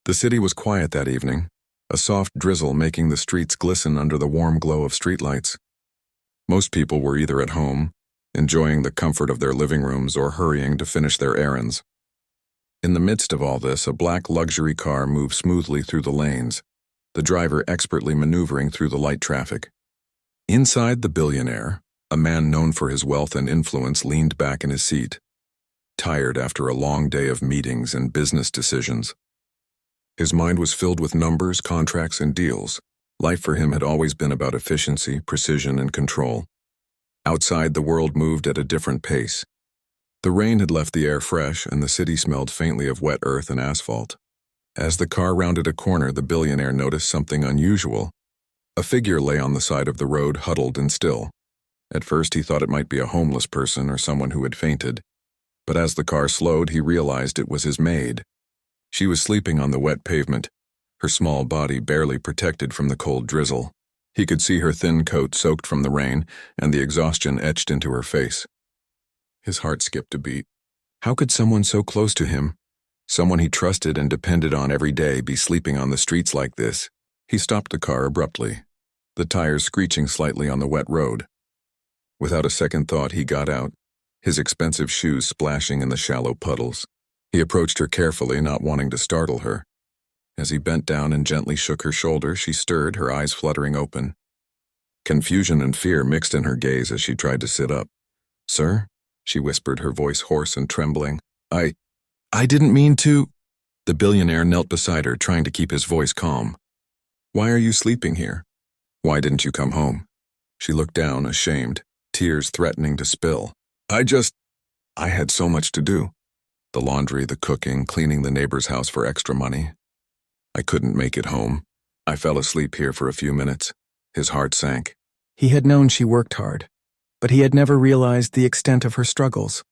The city was quiet that evening, a soft drizzle making the streets glisten under the warm glow of streetlights. Most people were either at home, enjoying the comfort of their living rooms, or hurrying to finish their errands. In the midst of all this, a black luxury car moved smoothly through the lanes, the driver expertly maneuvering through the light traffic. Inside the billionaire, a man known for his wealth and influence leaned back in his seat, tired after a long day of meetings and business decisions. His mind was filled with numbers, contracts, and deals. Life for him had always been about efficiency, precision, and control. Outside, the world moved at a different pace. The rain had left the air fresh, and the city smelled faintly of wet earth and asphalt. As the car rounded a corner, the billionaire noticed something unusual. A figure lay on the side of the road, huddled and still. At first, he thought it might be a homeless person or someone who had fainted. But as the car slowed, he realized it was his maid. She was sleeping on the wet pavement, her small body barely protected from the cold drizzle. He could see her thin coat soaked from the rain and the exhaustion etched into her face. His heart skipped a beat. How could someone so close to him, someone he trusted and depended on every day, be sleeping on the streets like this? He stopped the car abruptly, the tires screeching slightly on the wet road. Without a second thought, he got out, his expensive shoes splashing in the shallow puddles. He approached her carefully, not wanting to startle her. As he bent down and gently shook her shoulder, she stirred, her eyes fluttering open. Confusion and fear mixed in her gaze as she tried to sit up. "Sir?" she whispered, her voice hoarse and trembling. I didn't mean to." The billionaire knelt beside her, trying to keep his voice calm. "Why are you sleeping here? Why didn't you come home?" She looked down, ashamed, tears threatening to spill. I had so much to do. The laundry, the cooking, cleaning the neighbor's house for extra money. I couldn't make it home. I fell asleep here for a few minutes." His heart sank. He had known she worked hard, but he had never realized the extent of her struggles.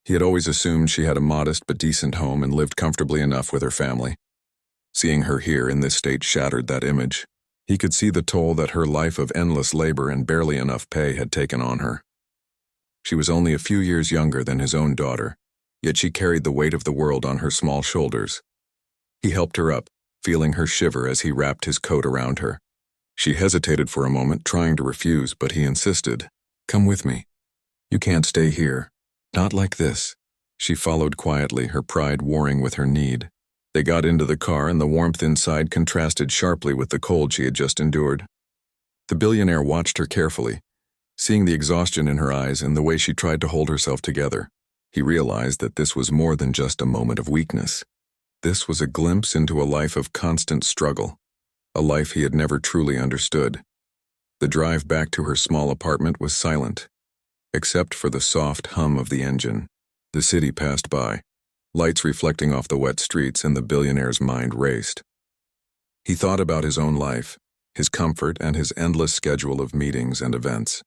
He had always assumed she had a modest but decent home and lived comfortably enough with her family. Seeing her here in this state shattered that image. He could see the toll that her life of endless labor and barely enough pay had taken on her. She was only a few years younger than his own daughter, yet she carried the weight of the world on her small shoulders. He helped her up, feeling her shiver as he wrapped his coat around her. She hesitated for a moment, trying to refuse, but he insisted. "Come with me. You can't stay here. Not like this." She followed quietly, her pride warring with her need. They got into the car, and the warmth inside contrasted sharply with the cold she had just endured. The billionaire watched her carefully, seeing the exhaustion in her eyes and the way she tried to hold herself together. He realized that this was more than just a moment of weakness. This was a glimpse into a life of constant struggle, a life he had never truly understood. The drive back to her small apartment was silent, except for the soft hum of the engine. The city passed by, lights reflecting off the wet streets, and the billionaire's mind raced. He thought about his own life, his comfort, and his endless schedule of meetings and events.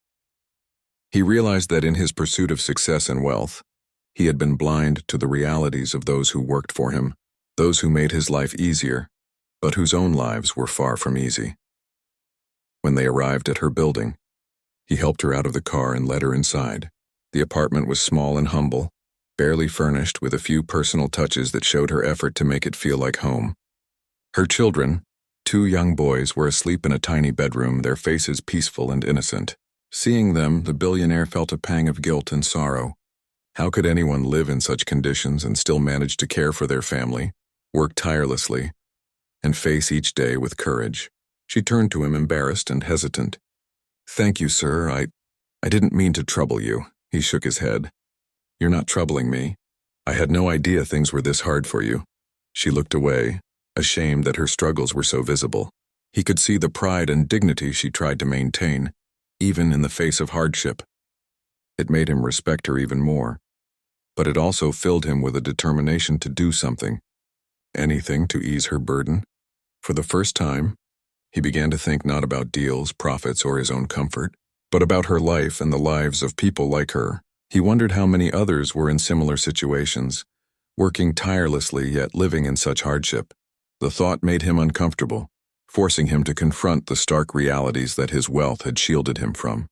He realized that in his pursuit of success and wealth, he had been blind to the realities of those who worked for him, those who made his life easier, but whose own lives were far from easy. When they arrived at her building, he helped her out of the car and led her inside. The apartment was small and humble, barely furnished, with a few personal touches that showed her effort to make it feel like home. Her children, 2 young boys, were asleep in a tiny bedroom, their faces peaceful and innocent. Seeing them, the billionaire felt a pang of guilt and sorrow. How could anyone live in such conditions and still manage to care for their family, work tirelessly, and face each day with courage? She turned to him, embarrassed and hesitant. "Thank you, sir. I didn't mean to trouble you." He shook his head. "You're not troubling me. I had no idea things were this hard for you." She looked away, ashamed that her struggles were so visible. He could see the pride and dignity she tried to maintain, even in the face of hardship. It made him respect her even more, but it also filled him with a determination to do something, anything to ease her burden. For the first time, he began to think not about deals, profits, or his own comfort, but about her life and the lives of people like her. He wondered how many others were in similar situations, working tirelessly yet living in such hardship. The thought made him uncomfortable, forcing him to confront the stark realities that his wealth had shielded him from.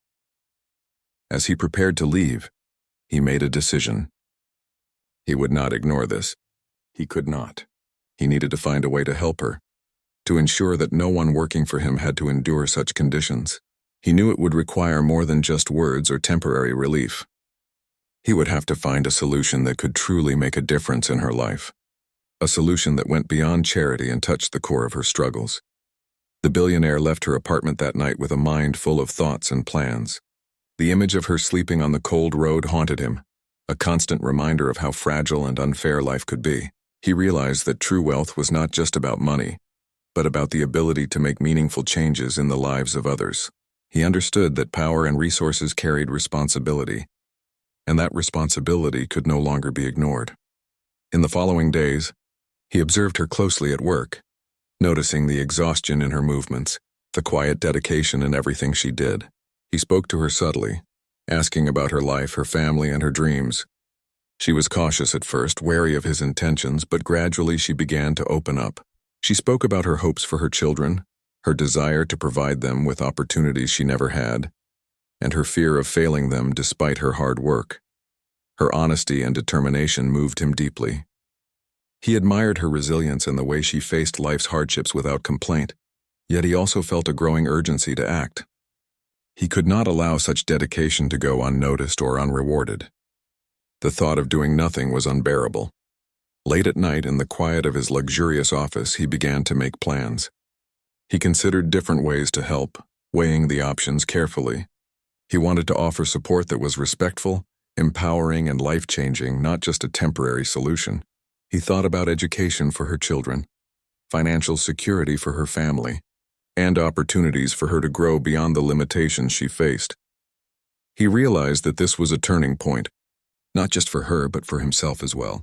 As he prepared to leave, he made a decision. He would not ignore this. He could not. He needed to find a way to help her, to ensure that no one working for him had to endure such conditions. He knew it would require more than just words or temporary relief. He would have to find a solution that could truly make a difference in her life. A solution that went beyond charity and touched the core of her struggles. The billionaire left her apartment that night with a mind full of thoughts and plans. The image of her sleeping on the cold road haunted him, a constant reminder of how fragile and unfair life could be. He realized that true wealth was not just about money, but about the ability to make meaningful changes in the lives of others. He understood that power and resources carried responsibility, and that responsibility could no longer be ignored. In the following days, he observed her closely at work, noticing the exhaustion in her movements, the quiet dedication in everything she did. He spoke to her subtly, asking about her life, her family, and her dreams. She was cautious at first, wary of his intentions, but gradually she began to open up. She spoke about her hopes for her children, her desire to provide them with opportunities she never had, and her fear of failing them despite her hard work. Her honesty and determination moved him deeply. He admired her resilience and the way she faced life's hardships without complaint, yet he also felt a growing urgency to act. He could not allow such dedication to go unnoticed or unrewarded. The thought of doing nothing was unbearable. Late at night, in the quiet of his luxurious office, he began to make plans. He considered different ways to help, weighing the options carefully. He wanted to offer support that was respectful, empowering, and life-changing, not just a temporary solution. He thought about education for her children, financial security for her family, and opportunities for her to grow beyond the limitations she faced. He realized that this was a turning point, not just for her but for himself as well.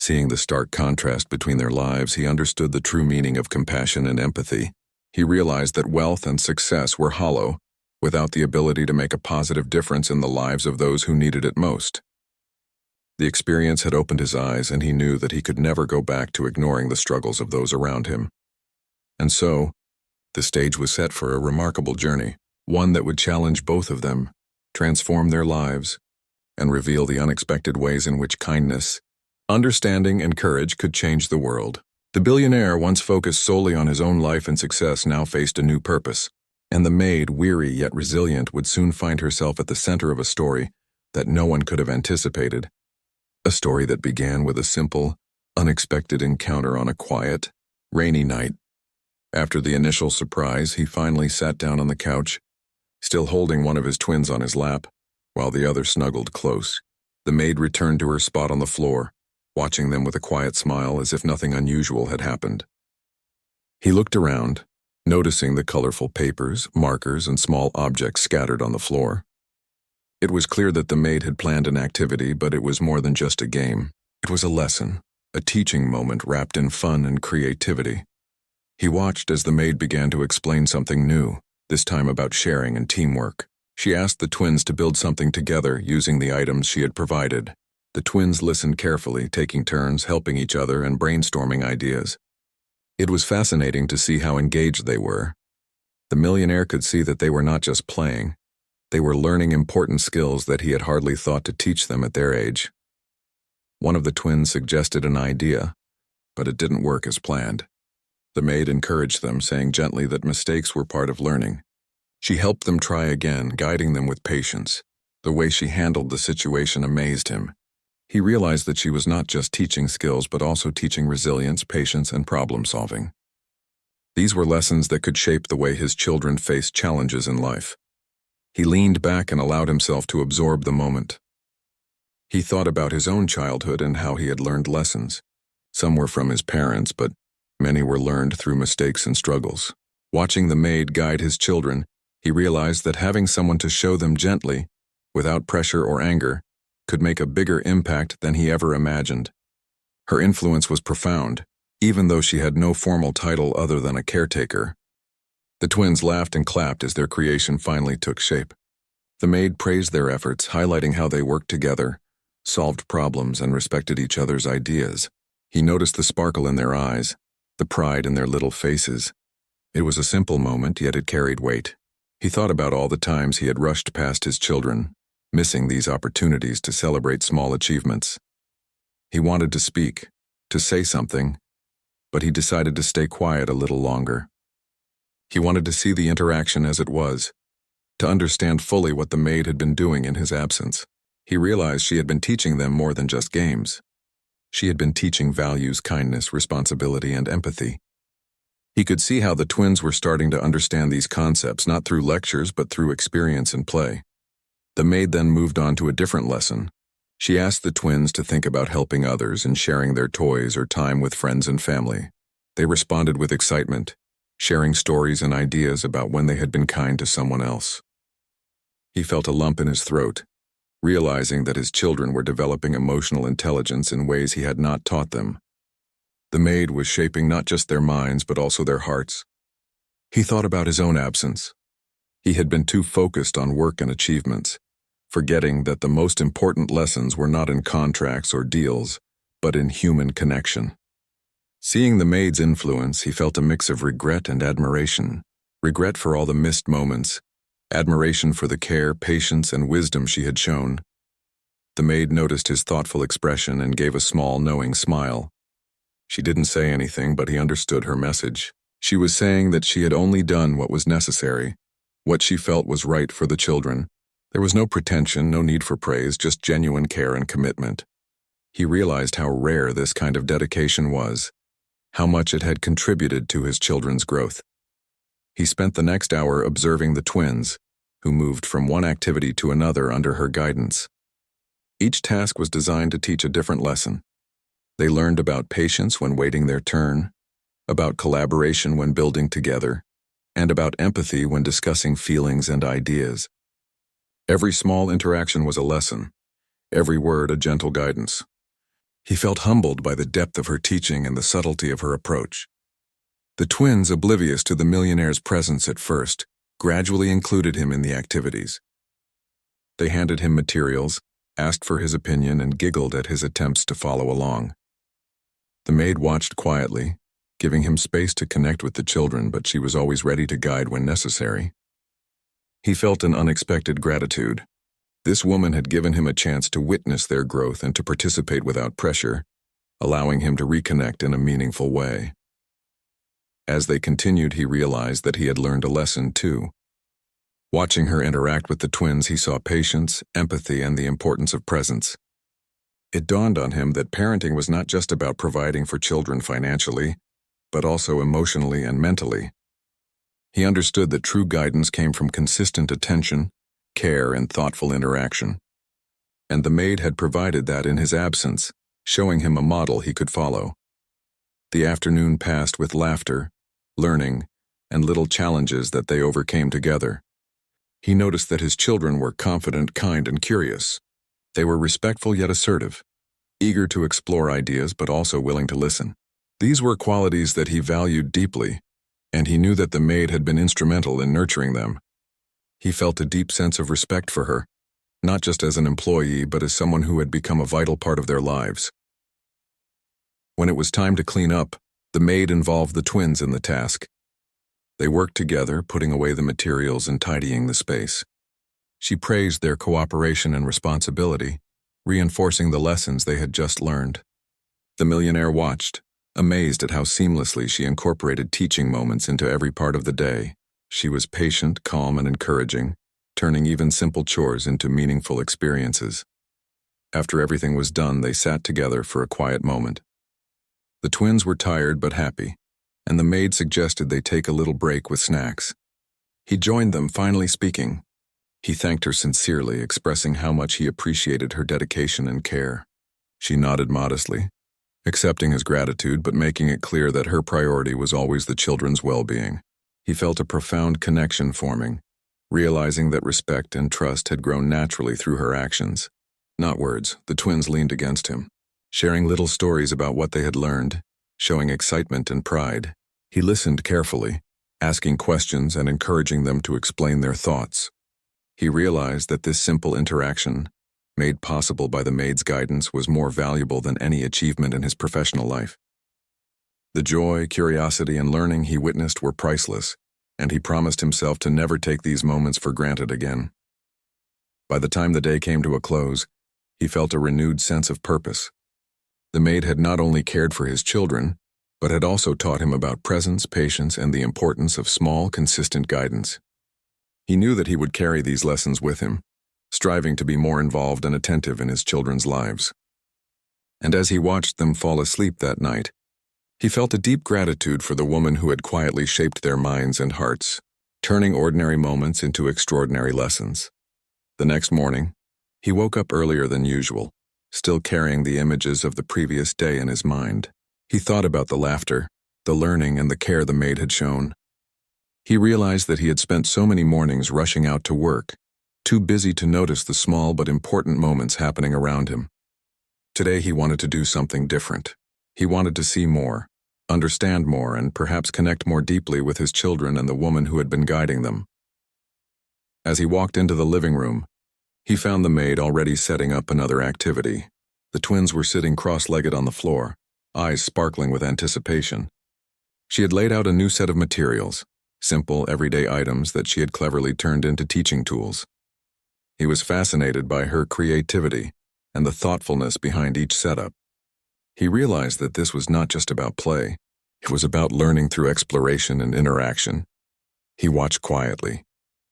Seeing the stark contrast between their lives, he understood the true meaning of compassion and empathy. He realized that wealth and success were hollow without the ability to make a positive difference in the lives of those who needed it most. The experience had opened his eyes, and he knew that he could never go back to ignoring the struggles of those around him. And so, the stage was set for a remarkable journey, one that would challenge both of them, transform their lives, and reveal the unexpected ways in which kindness, understanding, and courage could change the world. The billionaire, once focused solely on his own life and success, now faced a new purpose, and the maid, weary yet resilient, would soon find herself at the center of a story that no one could have anticipated. A story that began with a simple, unexpected encounter on a quiet, rainy night. After the initial surprise, he finally sat down on the couch, still holding one of his twins on his lap, while the other snuggled close. The maid returned to her spot on the floor, watching them with a quiet smile as if nothing unusual had happened. He looked around, noticing the colorful papers, markers, and small objects scattered on the floor. It was clear that the maid had planned an activity, but it was more than just a game. It was a lesson, a teaching moment wrapped in fun and creativity. He watched as the maid began to explain something new, this time about sharing and teamwork. She asked the twins to build something together using the items she had provided. The twins listened carefully, taking turns helping each other and brainstorming ideas. It was fascinating to see how engaged they were. The millionaire could see that they were not just playing. They were learning important skills that he had hardly thought to teach them at their age. One of the twins suggested an idea, but it didn't work as planned. The maid encouraged them, saying gently that mistakes were part of learning. She helped them try again, guiding them with patience. The way she handled the situation amazed him. He realized that she was not just teaching skills, but also teaching resilience, patience, and problem-solving. These were lessons that could shape the way his children faced challenges in life. He leaned back and allowed himself to absorb the moment. He thought about his own childhood and how he had learned lessons. Some were from his parents, but many were learned through mistakes and struggles. Watching the maid guide his children, he realized that having someone to show them gently, without pressure or anger, could make a bigger impact than he ever imagined. Her influence was profound, even though she had no formal title other than a caretaker. The twins laughed and clapped as their creation finally took shape. The maid praised their efforts, highlighting how they worked together, solved problems, and respected each other's ideas. He noticed the sparkle in their eyes, the pride in their little faces. It was a simple moment, yet it carried weight. He thought about all the times he had rushed past his children, missing these opportunities to celebrate small achievements. He wanted to speak, to say something, but he decided to stay quiet a little longer. He wanted to see the interaction as it was, to understand fully what the maid had been doing in his absence. He realized she had been teaching them more than just games. She had been teaching values, kindness, responsibility, and empathy. He could see how the twins were starting to understand these concepts not through lectures but through experience and play. The maid then moved on to a different lesson. She asked the twins to think about helping others and sharing their toys or time with friends and family. They responded with excitement, sharing stories and ideas about when they had been kind to someone else. He felt a lump in his throat, realizing that his children were developing emotional intelligence in ways he had not taught them. The maid was shaping not just their minds but also their hearts. He thought about his own absence. He had been too focused on work and achievements, forgetting that the most important lessons were not in contracts or deals, but in human connection. Seeing the maid's influence, he felt a mix of regret and admiration. Regret for all the missed moments, admiration for the care, patience, and wisdom she had shown. The maid noticed his thoughtful expression and gave a small, knowing smile. She didn't say anything, but he understood her message. She was saying that she had only done what was necessary, what she felt was right for the children. There was no pretension, no need for praise, just genuine care and commitment. He realized how rare this kind of dedication was, how much it had contributed to his children's growth. He spent the next hour observing the twins, who moved from one activity to another under her guidance. Each task was designed to teach a different lesson. They learned about patience when waiting their turn, about collaboration when building together, and about empathy when discussing feelings and ideas. Every small interaction was a lesson, every word a gentle guidance. He felt humbled by the depth of her teaching and the subtlety of her approach. The twins, oblivious to the millionaire's presence at first, gradually included him in the activities. They handed him materials, asked for his opinion, and giggled at his attempts to follow along. The maid watched quietly, giving him space to connect with the children, but she was always ready to guide when necessary. He felt an unexpected gratitude. This woman had given him a chance to witness their growth and to participate without pressure, allowing him to reconnect in a meaningful way. As they continued, he realized that he had learned a lesson too. Watching her interact with the twins, he saw patience, empathy, and the importance of presence. It dawned on him that parenting was not just about providing for children financially, but also emotionally and mentally. He understood that true guidance came from consistent attention, care, and thoughtful interaction. And the maid had provided that in his absence, showing him a model he could follow. The afternoon passed with laughter, learning, and little challenges that they overcame together. He noticed that his children were confident, kind, and curious. They were respectful yet assertive, eager to explore ideas but also willing to listen. These were qualities that he valued deeply, and he knew that the maid had been instrumental in nurturing them. He felt a deep sense of respect for her, not just as an employee but as someone who had become a vital part of their lives. When it was time to clean up, the maid involved the twins in the task. They worked together, putting away the materials and tidying the space. She praised their cooperation and responsibility, reinforcing the lessons they had just learned. The millionaire watched, amazed at how seamlessly she incorporated teaching moments into every part of the day. She was patient, calm, and encouraging, turning even simple chores into meaningful experiences. After everything was done, they sat together for a quiet moment. The twins were tired but happy, and the maid suggested they take a little break with snacks. He joined them, finally speaking. He thanked her sincerely, expressing how much he appreciated her dedication and care. She nodded modestly, accepting his gratitude but making it clear that her priority was always the children's well-being. He felt a profound connection forming, realizing that respect and trust had grown naturally through her actions. Not words, the twins leaned against him, sharing little stories about what they had learned, showing excitement and pride. He listened carefully, asking questions and encouraging them to explain their thoughts. He realized that this simple interaction, made possible by the maid's guidance, was more valuable than any achievement in his professional life. The joy, curiosity, and learning he witnessed were priceless, and he promised himself to never take these moments for granted again. By the time the day came to a close, he felt a renewed sense of purpose. The maid had not only cared for his children, but had also taught him about presence, patience, and the importance of small, consistent guidance. He knew that he would carry these lessons with him, striving to be more involved and attentive in his children's lives. And as he watched them fall asleep that night, he felt a deep gratitude for the woman who had quietly shaped their minds and hearts, turning ordinary moments into extraordinary lessons. The next morning, he woke up earlier than usual, still carrying the images of the previous day in his mind. He thought about the laughter, the learning, and the care the maid had shown. He realized that he had spent so many mornings rushing out to work, too busy to notice the small but important moments happening around him. Today he wanted to do something different. He wanted to see more, understand more, and perhaps connect more deeply with his children and the woman who had been guiding them. As he walked into the living room, he found the maid already setting up another activity. The twins were sitting cross-legged on the floor, eyes sparkling with anticipation. She had laid out a new set of materials, simple, everyday items that she had cleverly turned into teaching tools. He was fascinated by her creativity and the thoughtfulness behind each setup. He realized that this was not just about play. It was about learning through exploration and interaction. He watched quietly,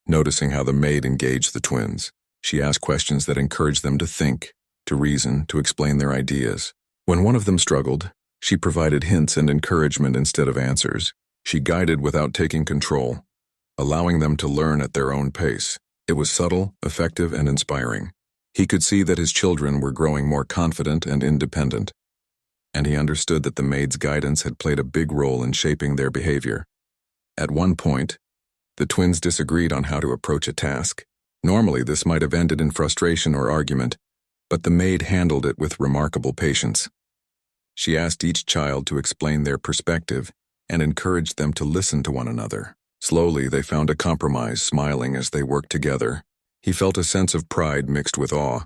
noticing how the maid engaged the twins. She asked questions that encouraged them to think, to reason, to explain their ideas. When one of them struggled, she provided hints and encouragement instead of answers. She guided without taking control, allowing them to learn at their own pace. It was subtle, effective, and inspiring. He could see that his children were growing more confident and independent, and he understood that the maid's guidance had played a big role in shaping their behavior. At one point, the twins disagreed on how to approach a task. Normally, this might have ended in frustration or argument, but the maid handled it with remarkable patience. She asked each child to explain their perspective and encouraged them to listen to one another. Slowly, they found a compromise, smiling as they worked together. He felt a sense of pride mixed with awe.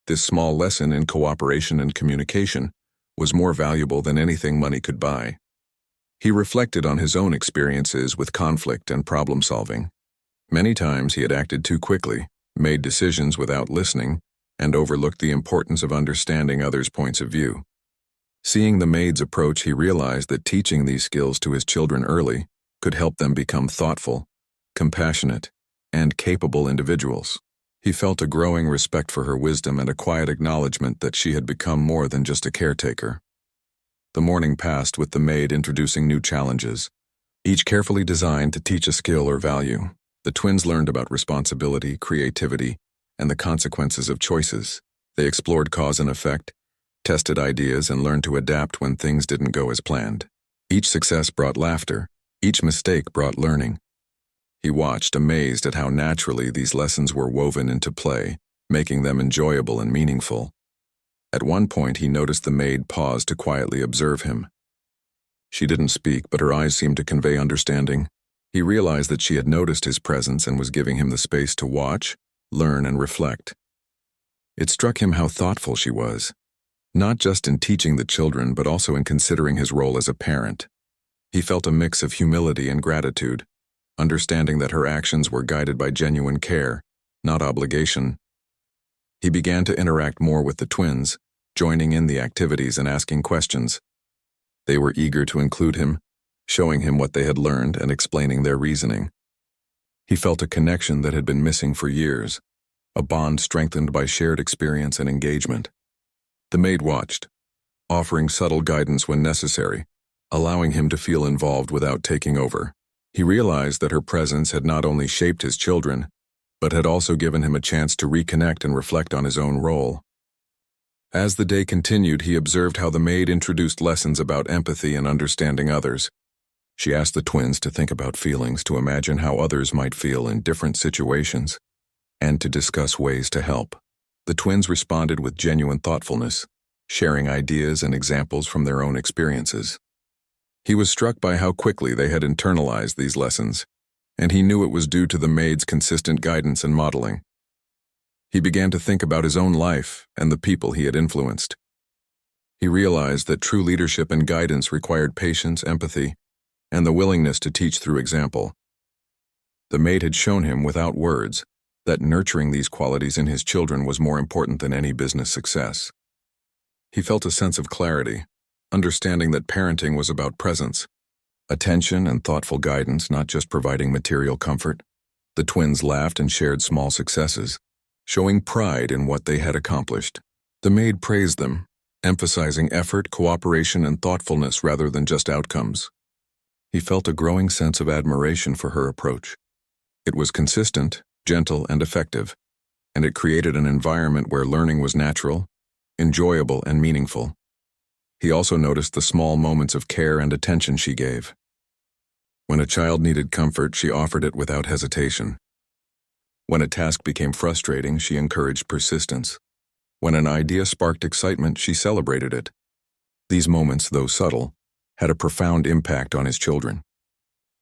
This small lesson in cooperation and communication was more valuable than anything money could buy. He reflected on his own experiences with conflict and problem-solving. Many times he had acted too quickly, made decisions without listening, and overlooked the importance of understanding others' points of view. Seeing the maid's approach, he realized that teaching these skills to his children early could help them become thoughtful, compassionate, and capable individuals. He felt a growing respect for her wisdom and a quiet acknowledgement that she had become more than just a caretaker. The morning passed with the maid introducing new challenges, each carefully designed to teach a skill or value. The twins learned about responsibility, creativity, and the consequences of choices. They explored cause and effect, tested ideas, and learned to adapt when things didn't go as planned. Each success brought laughter, each mistake brought learning. He watched, amazed at how naturally these lessons were woven into play, making them enjoyable and meaningful. At one point, he noticed the maid pause to quietly observe him. She didn't speak, but her eyes seemed to convey understanding. He realized that she had noticed his presence and was giving him the space to watch, learn, and reflect. It struck him how thoughtful she was, not just in teaching the children, but also in considering his role as a parent. He felt a mix of humility and gratitude, understanding that her actions were guided by genuine care, not obligation. He began to interact more with the twins, joining in the activities and asking questions. They were eager to include him, showing him what they had learned and explaining their reasoning. He felt a connection that had been missing for years, a bond strengthened by shared experience and engagement. The maid watched, offering subtle guidance when necessary, allowing him to feel involved without taking over. He realized that her presence had not only shaped his children, but had also given him a chance to reconnect and reflect on his own role. As the day continued, he observed how the maid introduced lessons about empathy and understanding others. She asked the twins to think about feelings, to imagine how others might feel in different situations, and to discuss ways to help. The twins responded with genuine thoughtfulness, sharing ideas and examples from their own experiences. He was struck by how quickly they had internalized these lessons, and he knew it was due to the maid's consistent guidance and modeling. He began to think about his own life and the people he had influenced. He realized that true leadership and guidance required patience, empathy, and the willingness to teach through example. The maid had shown him without words that nurturing these qualities in his children was more important than any business success. He felt a sense of clarity, understanding that parenting was about presence, attention, and thoughtful guidance, not just providing material comfort. The twins laughed and shared small successes, showing pride in what they had accomplished. The maid praised them, emphasizing effort, cooperation, and thoughtfulness rather than just outcomes. He felt a growing sense of admiration for her approach. It was consistent, gentle, and effective, and it created an environment where learning was natural, enjoyable, and meaningful. He also noticed the small moments of care and attention she gave. When a child needed comfort, she offered it without hesitation. When a task became frustrating, she encouraged persistence. When an idea sparked excitement, she celebrated it. These moments, though subtle, had a profound impact on his children.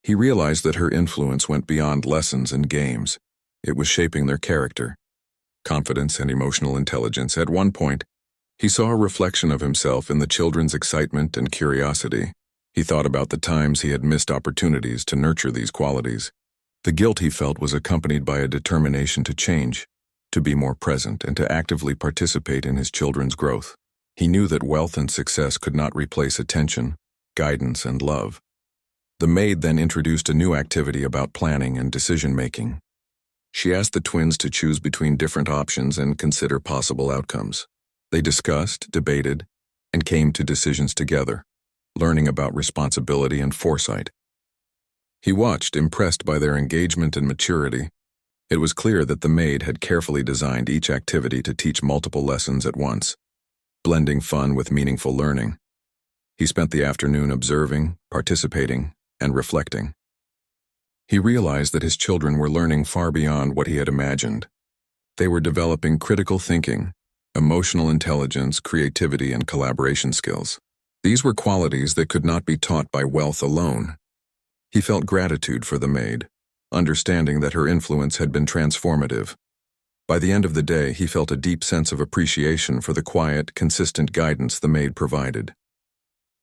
He realized that her influence went beyond lessons and games. It was shaping their character, confidence, and emotional intelligence. At one point, he saw a reflection of himself in the children's excitement and curiosity. He thought about the times he had missed opportunities to nurture these qualities. The guilt he felt was accompanied by a determination to change, to be more present, and to actively participate in his children's growth. He knew that wealth and success could not replace attention, guidance, and love. The maid then introduced a new activity about planning and decision-making. She asked the twins to choose between different options and consider possible outcomes. They discussed, debated, and came to decisions together, learning about responsibility and foresight. He watched, impressed by their engagement and maturity. It was clear that the maid had carefully designed each activity to teach multiple lessons at once, blending fun with meaningful learning. He spent the afternoon observing, participating, and reflecting. He realized that his children were learning far beyond what he had imagined. They were developing critical thinking, emotional intelligence, creativity, and collaboration skills. These were qualities that could not be taught by wealth alone. He felt gratitude for the maid, understanding that her influence had been transformative. By the end of the day, he felt a deep sense of appreciation for the quiet, consistent guidance the maid provided.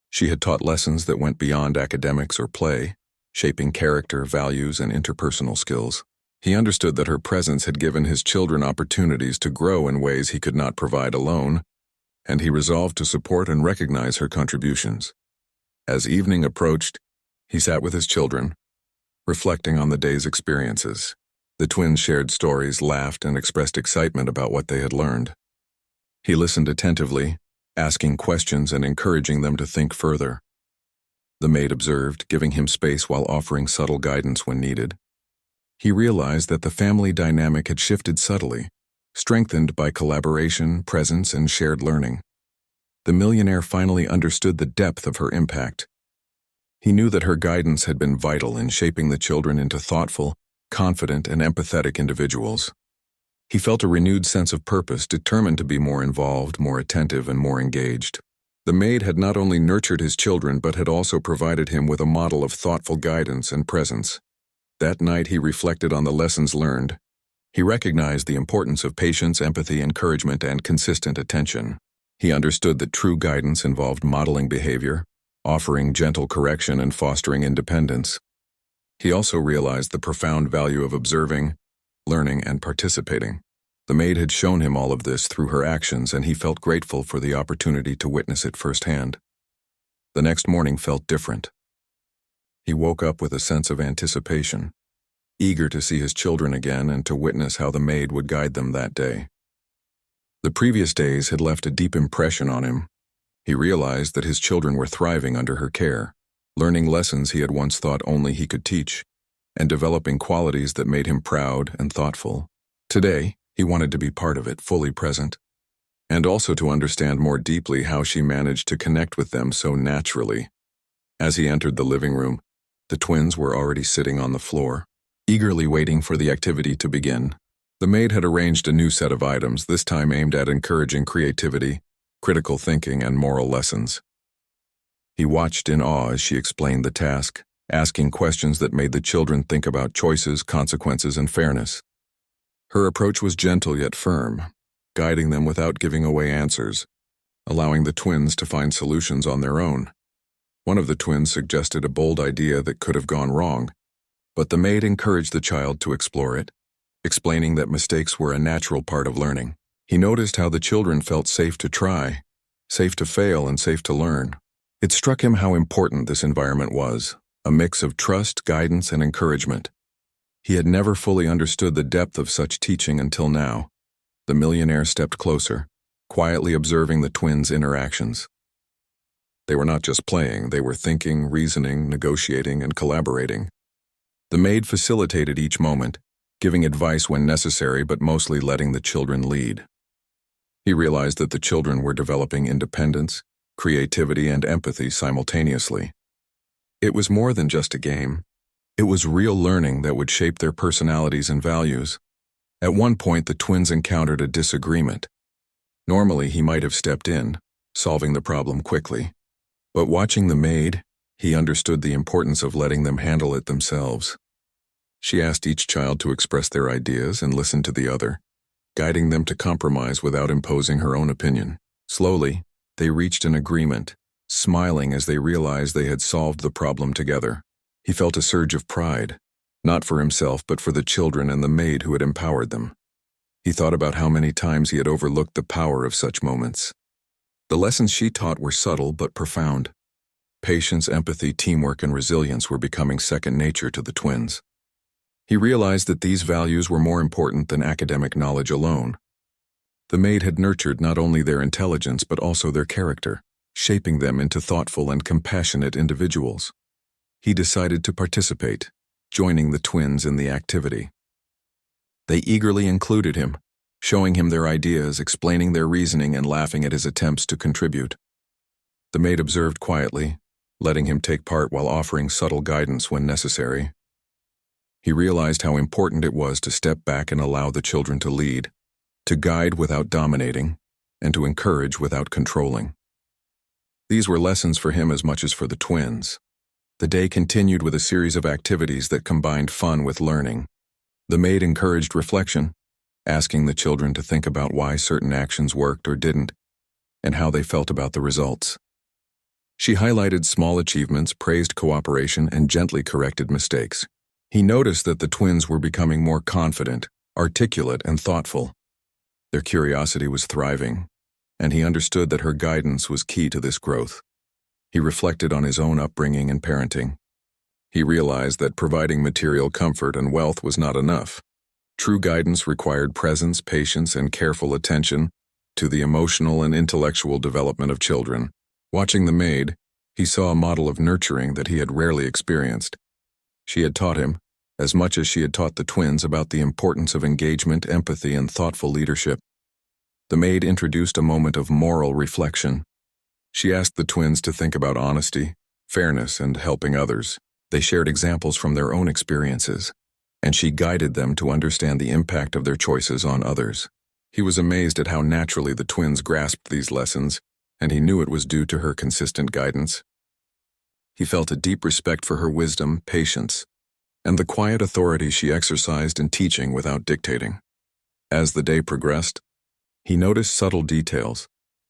She had taught lessons that went beyond academics or play, shaping character, values, and interpersonal skills. He understood that her presence had given his children opportunities to grow in ways he could not provide alone, and he resolved to support and recognize her contributions. As evening approached, he sat with his children, reflecting on the day's experiences. The twins shared stories, laughed, and expressed excitement about what they had learned. He listened attentively, asking questions and encouraging them to think further. The maid observed, giving him space while offering subtle guidance when needed. He realized that the family dynamic had shifted subtly, strengthened by collaboration, presence, and shared learning. The millionaire finally understood the depth of her impact. He knew that her guidance had been vital in shaping the children into thoughtful, confident, and empathetic individuals. He felt a renewed sense of purpose, determined to be more involved, more attentive, and more engaged. The maid had not only nurtured his children but had also provided him with a model of thoughtful guidance and presence. That night he reflected on the lessons learned. He recognized the importance of patience, empathy, encouragement, and consistent attention. He understood that true guidance involved modeling behavior, offering gentle correction, and fostering independence. He also realized the profound value of observing, learning, and participating. The maid had shown him all of this through her actions, and he felt grateful for the opportunity to witness it firsthand. The next morning felt different. He woke up with a sense of anticipation, eager to see his children again and to witness how the maid would guide them that day. The previous days had left a deep impression on him. He realized that his children were thriving under her care, learning lessons he had once thought only he could teach, and developing qualities that made him proud and thoughtful. Today, he wanted to be part of it, fully present, and also to understand more deeply how she managed to connect with them so naturally. As he entered the living room, the twins were already sitting on the floor, eagerly waiting for the activity to begin. The maid had arranged a new set of items, this time aimed at encouraging creativity, critical thinking, and moral lessons. He watched in awe as she explained the task, asking questions that made the children think about choices, consequences, and fairness. Her approach was gentle yet firm, guiding them without giving away answers, allowing the twins to find solutions on their own. One of the twins suggested a bold idea that could have gone wrong, but the maid encouraged the child to explore it, explaining that mistakes were a natural part of learning. He noticed how the children felt safe to try, safe to fail, and safe to learn. It struck him how important this environment was, a mix of trust, guidance, and encouragement. He had never fully understood the depth of such teaching until now. The millionaire stepped closer, quietly observing the twins' interactions. They were not just playing, they were thinking, reasoning, negotiating, and collaborating. The maid facilitated each moment, giving advice when necessary but mostly letting the children lead. He realized that the children were developing independence, creativity, and empathy simultaneously. It was more than just a game. It was real learning that would shape their personalities and values. At one point, the twins encountered a disagreement. Normally, he might have stepped in, solving the problem quickly. But watching the maid, he understood the importance of letting them handle it themselves. She asked each child to express their ideas and listen to the other, guiding them to compromise without imposing her own opinion. Slowly, they reached an agreement, smiling as they realized they had solved the problem together. He felt a surge of pride, not for himself but for the children and the maid who had empowered them. He thought about how many times he had overlooked the power of such moments. The lessons she taught were subtle but profound. Patience, empathy, teamwork, and resilience were becoming second nature to the twins. He realized that these values were more important than academic knowledge alone. The maid had nurtured not only their intelligence but also their character, shaping them into thoughtful and compassionate individuals. He decided to participate, joining the twins in the activity. They eagerly included him, showing him their ideas, explaining their reasoning, and laughing at his attempts to contribute. The maid observed quietly, letting him take part while offering subtle guidance when necessary. He realized how important it was to step back and allow the children to lead, to guide without dominating, and to encourage without controlling. These were lessons for him as much as for the twins. The day continued with a series of activities that combined fun with learning. The maid encouraged reflection, asking the children to think about why certain actions worked or didn't, and how they felt about the results. She highlighted small achievements, praised cooperation, and gently corrected mistakes. He noticed that the twins were becoming more confident, articulate, and thoughtful. Their curiosity was thriving, and he understood that her guidance was key to this growth. He reflected on his own upbringing and parenting. He realized that providing material comfort and wealth was not enough. True guidance required presence, patience, and careful attention to the emotional and intellectual development of children. Watching the maid, he saw a model of nurturing that he had rarely experienced. She had taught him, as much as she had taught the twins, about the importance of engagement, empathy, and thoughtful leadership. The maid introduced a moment of moral reflection. She asked the twins to think about honesty, fairness, and helping others. They shared examples from their own experiences, and she guided them to understand the impact of their choices on others. He was amazed at how naturally the twins grasped these lessons, and he knew it was due to her consistent guidance. He felt a deep respect for her wisdom, patience, and the quiet authority she exercised in teaching without dictating. As the day progressed, he noticed subtle details,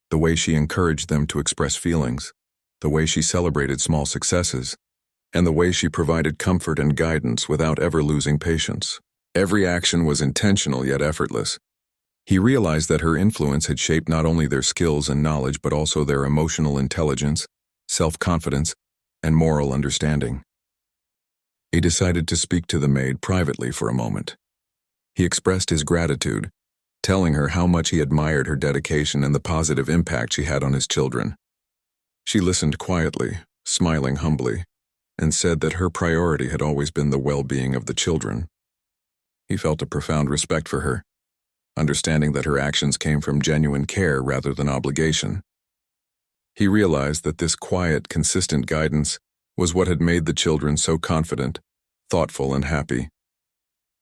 the way she encouraged them to express feelings, the way she celebrated small successes, and the way she provided comfort and guidance without ever losing patience. Every action was intentional yet effortless. He realized that her influence had shaped not only their skills and knowledge but also their emotional intelligence, self-confidence, and moral understanding. He decided to speak to the maid privately for a moment. He expressed his gratitude, telling her how much he admired her dedication and the positive impact she had on his children. She listened quietly, smiling humbly, and said that her priority had always been the well-being of the children. He felt a profound respect for her, understanding that her actions came from genuine care rather than obligation. He realized that this quiet, consistent guidance was what had made the children so confident, thoughtful, and happy.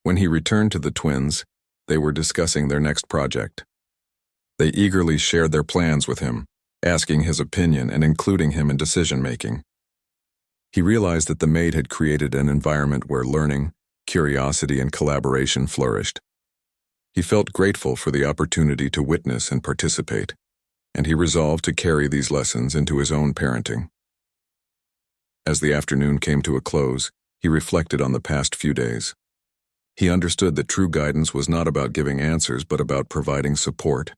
When he returned to the twins, they were discussing their next project. They eagerly shared their plans with him, asking his opinion and including him in decision-making. He realized that the maid had created an environment where learning, curiosity, and collaboration flourished. He felt grateful for the opportunity to witness and participate, and he resolved to carry these lessons into his own parenting. As the afternoon came to a close, he reflected on the past few days. He understood that true guidance was not about giving answers but about providing support,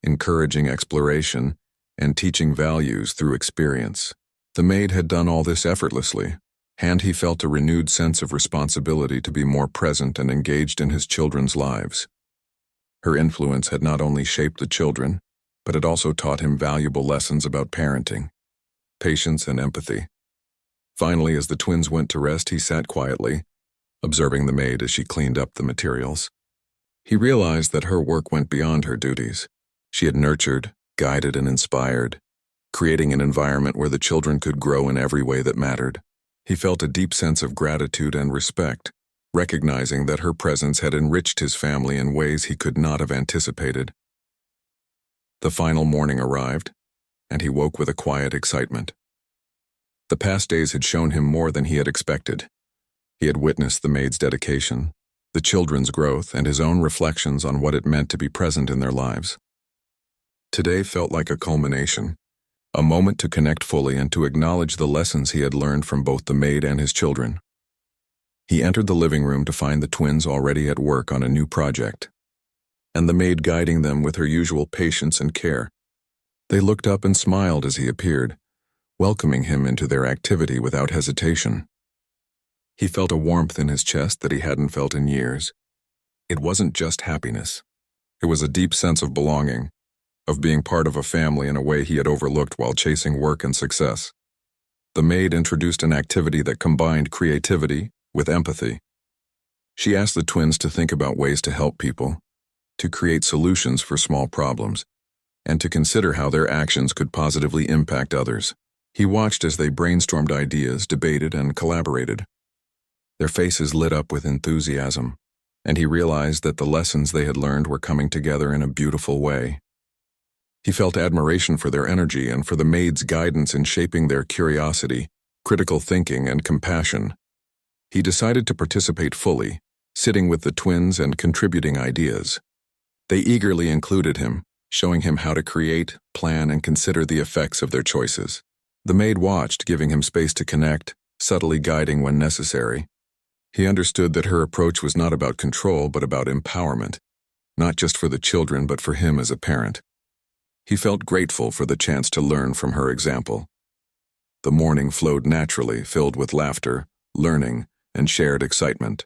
encouraging exploration, and teaching values through experience. The maid had done all this effortlessly, and he felt a renewed sense of responsibility to be more present and engaged in his children's lives. Her influence had not only shaped the children, but it also taught him valuable lessons about parenting, patience, and empathy. Finally, as the twins went to rest, he sat quietly, observing the maid as she cleaned up the materials. He realized that her work went beyond her duties. She had nurtured, guided, and inspired, creating an environment where the children could grow in every way that mattered. He felt a deep sense of gratitude and respect, recognizing that her presence had enriched his family in ways he could not have anticipated. The final morning arrived, and he woke with a quiet excitement. The past days had shown him more than he had expected. He had witnessed the maid's dedication, the children's growth, and his own reflections on what it meant to be present in their lives. Today felt like a culmination, a moment to connect fully and to acknowledge the lessons he had learned from both the maid and his children. He entered the living room to find the twins already at work on a new project, and the maid guiding them with her usual patience and care. They looked up and smiled as he appeared, welcoming him into their activity without hesitation. He felt a warmth in his chest that he hadn't felt in years. It wasn't just happiness. It was a deep sense of belonging, of being part of a family in a way he had overlooked while chasing work and success. The maid introduced an activity that combined creativity with empathy. She asked the twins to think about ways to help people, to create solutions for small problems, and to consider how their actions could positively impact others. He watched as they brainstormed ideas, debated, and collaborated. Their faces lit up with enthusiasm, and he realized that the lessons they had learned were coming together in a beautiful way. He felt admiration for their energy and for the maid's guidance in shaping their curiosity, critical thinking, and compassion. He decided to participate fully, sitting with the twins and contributing ideas. They eagerly included him, showing him how to create, plan, and consider the effects of their choices. The maid watched, giving him space to connect, subtly guiding when necessary. He understood that her approach was not about control but about empowerment, not just for the children but for him as a parent. He felt grateful for the chance to learn from her example. The morning flowed naturally, filled with laughter, learning, and shared excitement.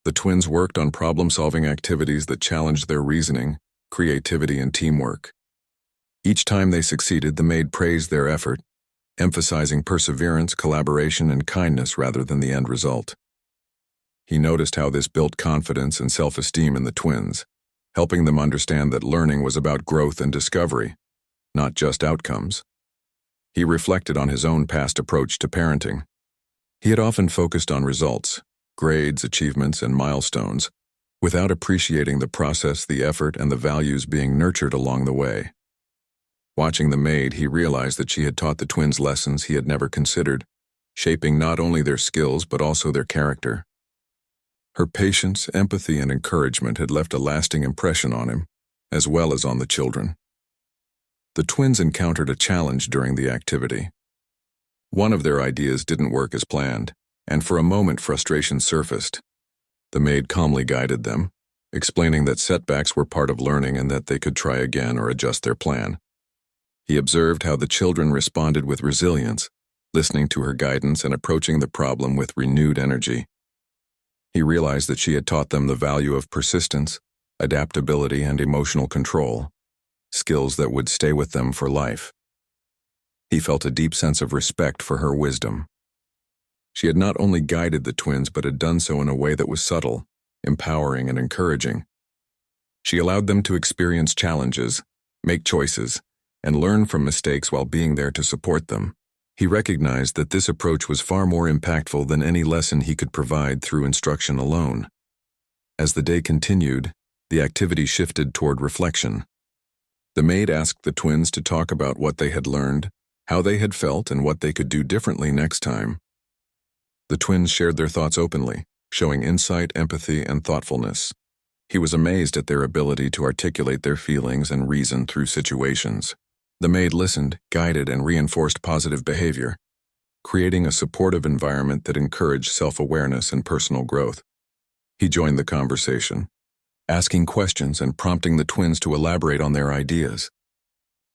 The twins worked on problem-solving activities that challenged their reasoning, creativity, and teamwork. Each time they succeeded, the maid praised their effort, emphasizing perseverance, collaboration, and kindness rather than the end result. He noticed how this built confidence and self-esteem in the twins, helping them understand that learning was about growth and discovery, not just outcomes. He reflected on his own past approach to parenting. He had often focused on results, grades, achievements, and milestones, without appreciating the process, the effort, and the values being nurtured along the way. Watching the maid, he realized that she had taught the twins lessons he had never considered, shaping not only their skills but also their character. Her patience, empathy, and encouragement had left a lasting impression on him, as well as on the children. The twins encountered a challenge during the activity. One of their ideas didn't work as planned, and for a moment frustration surfaced. The maid calmly guided them, explaining that setbacks were part of learning and that they could try again or adjust their plan. He observed how the children responded with resilience, listening to her guidance and approaching the problem with renewed energy. He realized that she had taught them the value of persistence, adaptability, and emotional control, skills that would stay with them for life. He felt a deep sense of respect for her wisdom. She had not only guided the twins but had done so in a way that was subtle, empowering, and encouraging. She allowed them to experience challenges, make choices, and learn from mistakes while being there to support them. He recognized that this approach was far more impactful than any lesson he could provide through instruction alone. As the day continued, the activity shifted toward reflection. The maid asked the twins to talk about what they had learned, how they had felt, and what they could do differently next time. The twins shared their thoughts openly, showing insight, empathy, and thoughtfulness. He was amazed at their ability to articulate their feelings and reason through situations. The maid listened, guided, and reinforced positive behavior, creating a supportive environment that encouraged self-awareness and personal growth. He joined the conversation, asking questions and prompting the twins to elaborate on their ideas.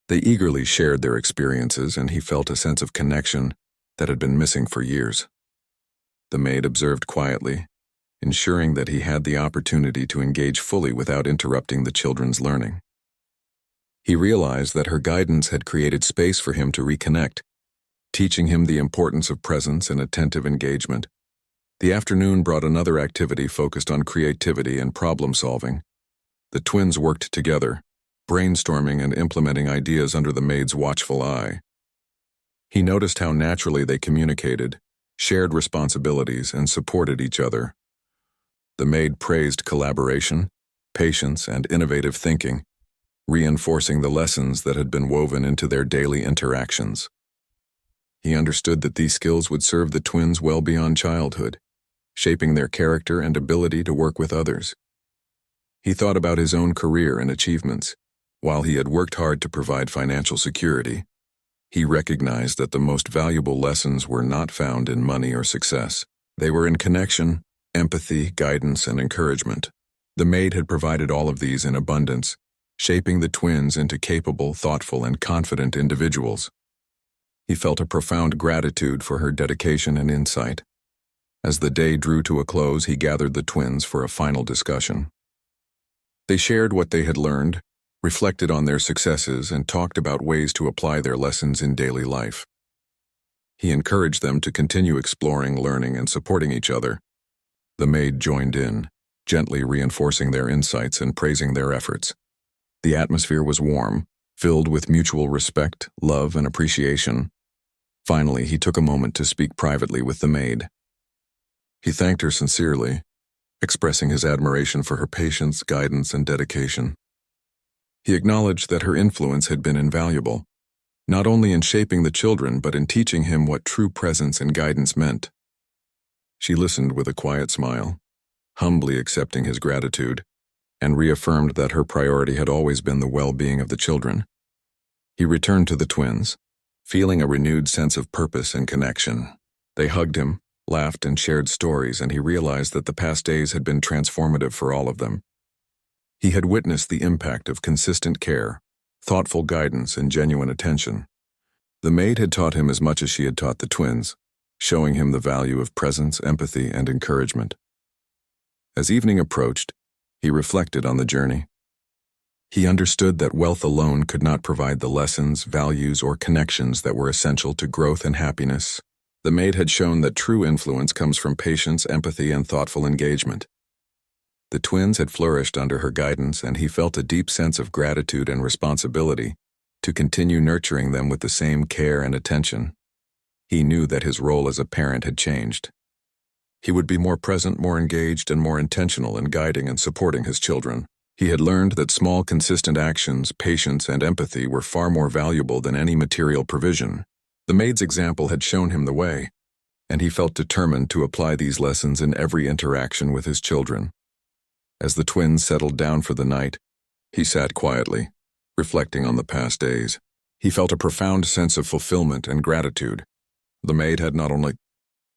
They eagerly shared their experiences, and he felt a sense of connection that had been missing for years. The maid observed quietly, ensuring that he had the opportunity to engage fully without interrupting the children's learning. He realized that her guidance had created space for him to reconnect, teaching him the importance of presence and attentive engagement. The afternoon brought another activity focused on creativity and problem-solving. The twins worked together, brainstorming and implementing ideas under the maid's watchful eye. He noticed how naturally they communicated, shared responsibilities, and supported each other. The maid praised collaboration, patience, and innovative thinking, reinforcing the lessons that had been woven into their daily interactions. He understood that these skills would serve the twins well beyond childhood, shaping their character and ability to work with others. He thought about his own career and achievements. While he had worked hard to provide financial security, he recognized that the most valuable lessons were not found in money or success. They were in connection, empathy, guidance, and encouragement. The maid had provided all of these in abundance, shaping the twins into capable, thoughtful, and confident individuals. He felt a profound gratitude for her dedication and insight. As the day drew to a close, he gathered the twins for a final discussion. They shared what they had learned, reflected on their successes, and talked about ways to apply their lessons in daily life. He encouraged them to continue exploring, learning, and supporting each other. The maid joined in, gently reinforcing their insights and praising their efforts. The atmosphere was warm, filled with mutual respect, love, and appreciation. Finally, he took a moment to speak privately with the maid. He thanked her sincerely, expressing his admiration for her patience, guidance, and dedication. He acknowledged that her influence had been invaluable, not only in shaping the children but in teaching him what true presence and guidance meant. She listened with a quiet smile, humbly accepting his gratitude, and reaffirmed that her priority had always been the well-being of the children. He returned to the twins, feeling a renewed sense of purpose and connection. They hugged him, laughed, and shared stories, and he realized that the past days had been transformative for all of them. He had witnessed the impact of consistent care, thoughtful guidance, and genuine attention. The maid had taught him as much as she had taught the twins, showing him the value of presence, empathy, and encouragement. As evening approached, he reflected on the journey. He understood that wealth alone could not provide the lessons, values, or connections that were essential to growth and happiness. The maid had shown that true influence comes from patience, empathy, and thoughtful engagement. The twins had flourished under her guidance, and he felt a deep sense of gratitude and responsibility to continue nurturing them with the same care and attention. He knew that his role as a parent had changed. He would be more present, more engaged, and more intentional in guiding and supporting his children. He had learned that small, consistent actions, patience, and empathy were far more valuable than any material provision. The maid's example had shown him the way, and he felt determined to apply these lessons in every interaction with his children. As the twins settled down for the night, he sat quietly, reflecting on the past days. He felt a profound sense of fulfillment and gratitude. The maid had not only